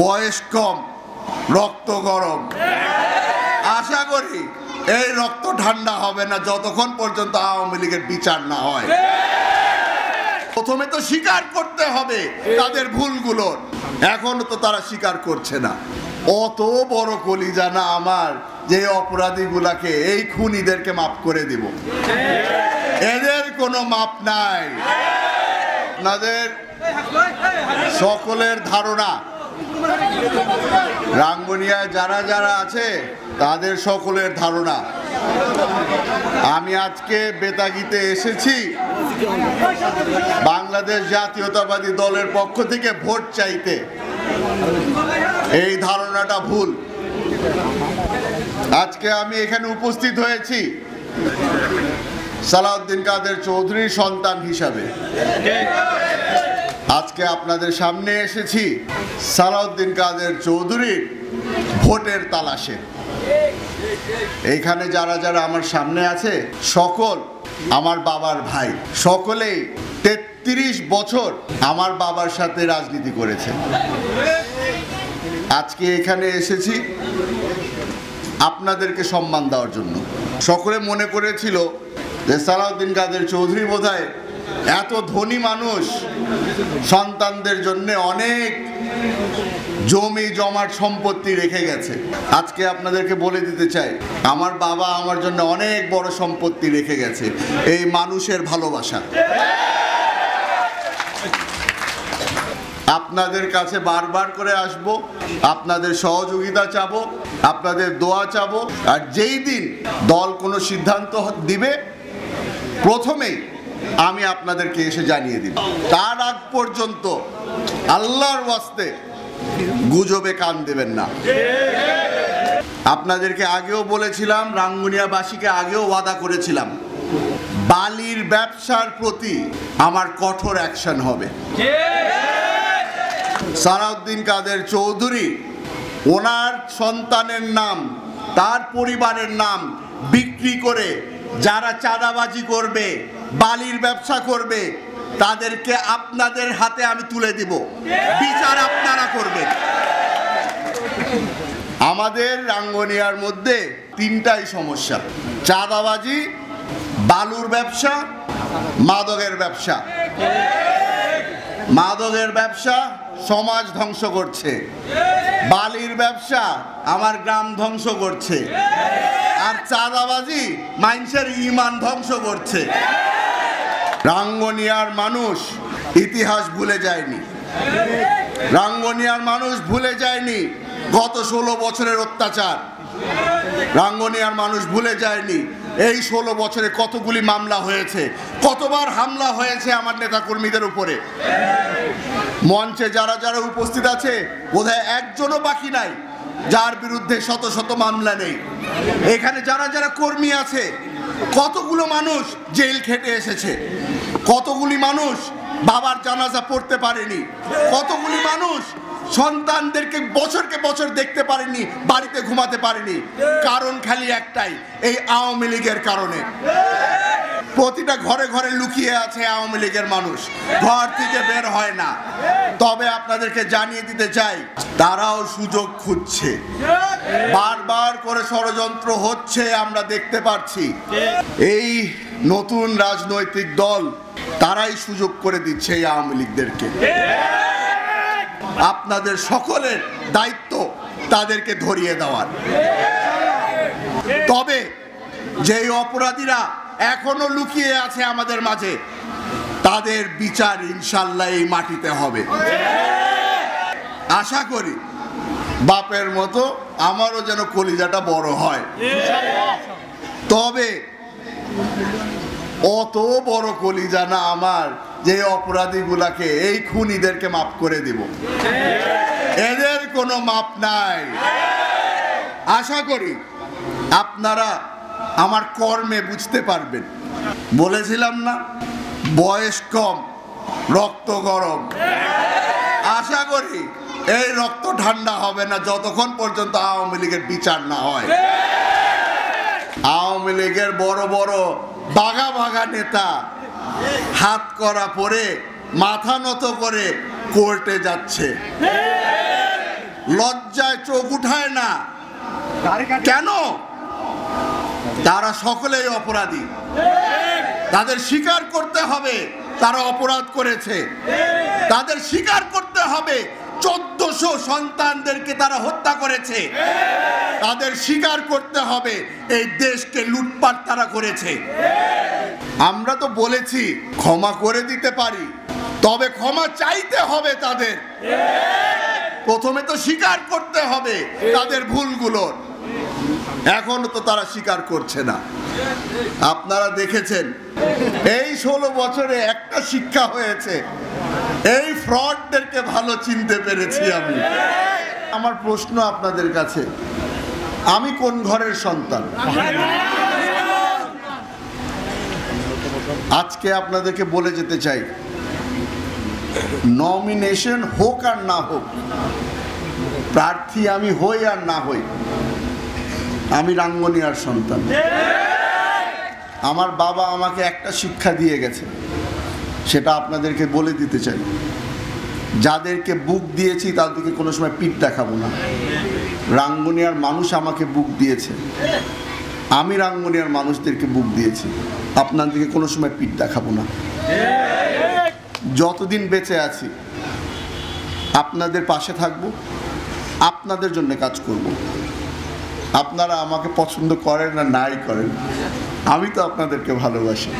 বয়স কম, রক্ত গরম। আশা করি এই রক্ত ঠান্ডা হবে না যতক্ষণ পর্যন্ত আওয়ামী লীগের বিচার না হয়। প্রথমে তো স্বীকার করতে হবে তাদের ভুলগুলোর, এখনো তো তারা স্বীকার করছে না। অত বড় কলিজা না আমার যে অপরাধীগুলাকে, এই খুনিদেরকে মাফ করে দিব, এদের কোনো মাপ নাই। আপনাদের সকলের ধারণা রাঙ্গুনিয়ায় যারা যারা আছে তাদের সকলের ধারণা আমি আজকে বেতাগীতে এসেছি বাংলাদেশ জাতীয়তাবাদী দলের পক্ষ থেকে ভোট চাইতে। এই ধারণাটা ভুল। আজকে আমি এখানে উপস্থিত হয়েছি সালাউদ্দিন কাদের চৌধুরীর সন্তান হিসাবে। আজকে আপনাদের সামনে এসেছি সালাউদ্দিন কাদের চৌধুরীর ভোটের তালাশে। এইখানে যারা যারা আমার সামনে আছে সকল আমার বাবার ভাই, সকলেই ৩৩ বছর আমার বাবার সাথে রাজনীতি করেছে। আজকে এখানে এসেছি আপনাদেরকে সম্মান দেওয়ার জন্য। সকলে মনে করেছিল যে সালাউদ্দিন কাদের চৌধুরী বোধহয় এত ধনী মানুষ, সন্তানদের জন্য অনেক জমি জমাট সম্পত্তি রেখে গেছে। আজকে আপনাদেরকে বলে দিতে চাই, আমার বাবা আমার জন্য অনেক বড় সম্পত্তি রেখে গেছে, এই মানুষের ভালোবাসা। আপনাদের কাছে বারবার করে আসব, আপনাদের সহযোগিতা চাবো, আপনাদের দোয়া চাবো। আর যেই দিন দল কোনো সিদ্ধান্ত দিবে প্রথমেই আমি আপনাদেরকে এসে জানিয়ে দিব। তার আগ পর্যন্ত আল্লাহর ওয়াস্তে গুজবে কান দেবেন না। আপনাদেরকে আগেও বলেছিলাম, রাঙ্গুনিয়াবাসীকে আগেও ওয়াদা করেছিলাম, বালির ব্যবসার প্রতি আমার কঠোর অ্যাকশন হবে। সালাউদ্দিন কাদের চৌধুরী ওনার সন্তানের নাম, তার পরিবারের নাম বিক্রি করে যারা চাঁদাবাজি করবে, বালির ব্যবসা করবে, তাদেরকে আপনাদের হাতে আমি তুলে দিব, বিচার আপনারা করবেন। আমাদের রাঙ্গুনিয়ার মধ্যে তিনটাই সমস্যা: চাঁদাবাজি, বালুর ব্যবসা, মাদকের ব্যবসা। মাদকের ব্যবসা সমাজ ধ্বংস করছে, বালির ব্যবসা আমার গ্রাম ধ্বংস করছে, আর চাঁদাবাজি মানুষের ঈমান ধ্বংস করছে। রাঙ্গুনিয়ার মানুষ ইতিহাস ভুলে যায়নি, রাঙ্গুনিয়ার মানুষ ভুলে যায়নি গত 16 বছরের অত্যাচার। রাঙ্গুনিয়ার মানুষ ভুলে যায়নি এই 16 বছরে কতগুলি মামলা হয়েছে, কতবার হামলা হয়েছে আমার নেতাকর্মীদের উপরে। মঞ্চে যারা যারা উপস্থিত আছে বোধহয় একজনও বাকি নাই যার বিরুদ্ধে শত শত মামলা নেই। এখানে যারা যারা কর্মী আছে, কতগুলো মানুষ জেল খেটে এসেছে, কতগুলি মানুষ বাবার জানাজা পড়তে পারেনি, কতগুলি মানুষ সন্তানদেরকে বছরকে বছর দেখতে পারেনি, বাড়িতে ঘুমাতে পারেনি। কারণ খালি একটাই, এই আওয়ামী লীগের কারণে। প্রতিটা ঘরে ঘরে লুকিয়ে আছে আওয়ামী লীগের মানুষ, ঘর থেকে বের হয় না। তবে আপনাদেরকে জানিয়ে দিতে চাই, তারাও সুযোগ খুঁজছে, বারবার করে ষড়যন্ত্র হচ্ছে, আমরা দেখতে পাচ্ছি। এই নতুন রাজনৈতিক দল তারাই সুযোগ করে দিচ্ছে এই আওয়ামী লীগদেরকে। আপনাদের সকলের দায়িত্ব তাদেরকে ধরিয়ে দেওয়ার। তবে যেই অপরাধীরা এখনো লুকিয়ে আছে আমাদের মাঝে, তাদের বিচার ইনশাল্লাহ এই মাটিতে হবে। আশা করি বাপের মতো আমারও যেন কলিজাটা বড় হয়। তবে অত বড় কলিজা না আমার যে অপরাধীগুলাকে, এই খুনিদেরকে মাফ করে দিব, এদের কোনো মাপ নাই। আশা করি আপনারা আমার কর্মে বুঝতে পারবেন। বলেছিলাম না, বয়স কম, রক্ত গরম। আশা করি এই রক্ত ঠান্ডা হবে না যতক্ষণ পর্যন্ত আওয়ামী লীগের বিচার না হয়। আওয়ামী লীগের বড় বড় বাঘা বাঘা নেতা হাত করা পরে মাথা নত করে কোর্টে যাচ্ছে। লজ্জায় চোখ উঠায় না। কেন? তারা সকলেই অপরাধী, তাদের স্বীকার করতে হবে তারা অপরাধ করেছে, তাদের স্বীকার করতে হবে 1400 সন্তানদেরকে তারা হত্যা করেছে, তাদের স্বীকার করতে হবে এই দেশকে লুটপাট তারা করেছে। আমরা তো বলেছি ক্ষমা করে দিতে পারি, তবে ক্ষমা চাইতে হবে তাদের। প্রথমে তো স্বীকার করতে হবে তাদের ভুলগুলোর। এখনো তো তারা স্বীকার করছে না। আপনারা দেখেছেন এই 16 বছরে একটা শিক্ষা হয়েছে, এই ফ্রডদেরকে ভালো চিনতে পেরেছি আমি। আমার প্রশ্ন আপনাদের কাছে, আমি কোন ঘরের সন্তান? আজকে আপনাদেরকে বলে যেতে চাই, নমিনেশন হোক আর না হোক, প্রার্থী আমি হই আর না হই, আমি রাঙ্গুনিয়ার সন্তান। আমার বাবা আমাকে একটা শিক্ষা দিয়ে গেছে, সেটা আপনাদেরকে বলে দিতে চাই। যাদেরকে বুক দিয়েছি তাদেরকে কোনো সময় পিঠ দেখাবো না। রাঙ্গুনিয়ার মানুষ আমাকে বুক দিয়েছে, আমি রাঙ্গুনিয়ার মানুষদেরকে বুক দিয়েছি। আপনাদেরকে কোনো সময় পিঠ দেখাবো না। যতদিন বেঁচে আছি আপনাদের পাশে থাকবো, আপনাদের জন্য কাজ করব। আপনারা আমাকে পছন্দ করেন না নাই করেন, আমি তো আপনাদেরকে ভালোবাসি।